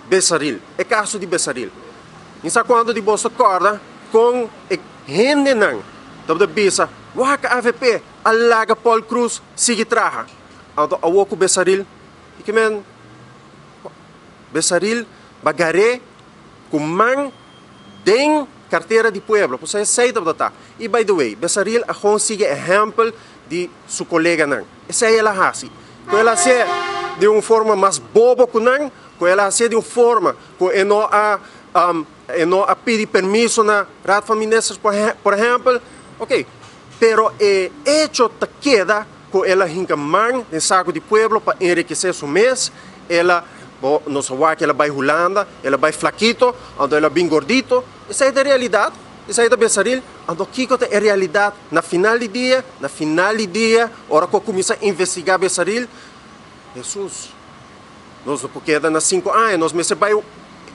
Bessaril, é caso de Bessaril. Isso quando de você acorda com gente não, da bisa, waka AVP, alaga Paul Cruz, sigue traha. Então, a woku Bessaril, e que men, Bessaril, bagare, com man, den carteira de pueblo, você aceita botar. E by the way, Bessaril a consegue exemplo de seu colega não. Essa é ela assim. Com ela se de uma forma mais boba que não, com ela se de uma forma que não a pedir permisso na Rad Feministas, por exemplo, ok. Pero é hecho te queda que ela hinca man em saco de pueblo para enriquecer seu mês, ela não se vai que ela vai Holanda, ela vai flaquito, então ela bem gordito. Essa é a realidade, essa é a Bessaril. Então, que é a realidade na final de dia, hora que eu comecei a investigar Bessaril, Jesus, nós não podemos nas 5 anos, nós vai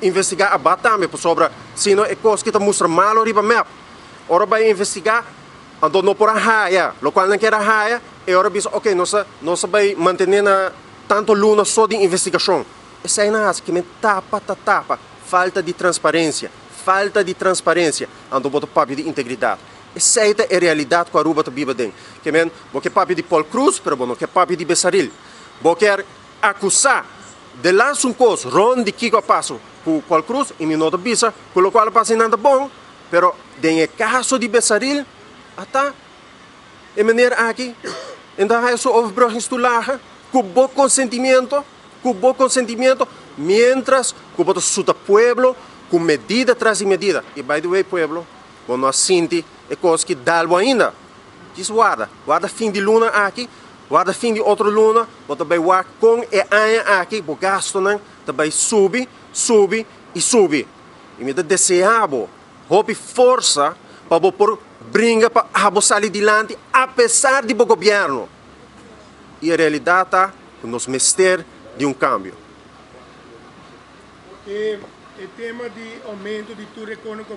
investigar a batame por sobre, senão é coisa que está mostrando mal riba map. Ora vai investigar, então não por a raia, o qual não quer a raia, e ora diz, ok, nós vai manter tanto luna só de investigação. Essa é a que me tapa, falta de transparência, ando boto papo de integridade. Essa é a realidade que a Aruba está vivendo. Que men, porque papo de Paul Cruz, pero não que papo de Bessaril. Porque quer acusar de lançar coisa, de Kiko passo com Paul Cruz e me nota bisa, com o qual passa nada bom, pero em caso de Bessaril, até é maneira aqui, então é só overbruggen estulagen, com bom consentimento, mientras que o suta pueblo com medida atrás de medida. E by the way, pueblo, quando nós sente é coisa que dá ainda. Diz guarda fim de luna aqui, guarda fim de outra luna, mas também guarda com e anha aqui, o gasto também sube. E me dá desejável, houve força para por brincar para sair adiante, apesar de o governo. E a realidade está que nos mester de cambio. E tema de aumento de tudo econômico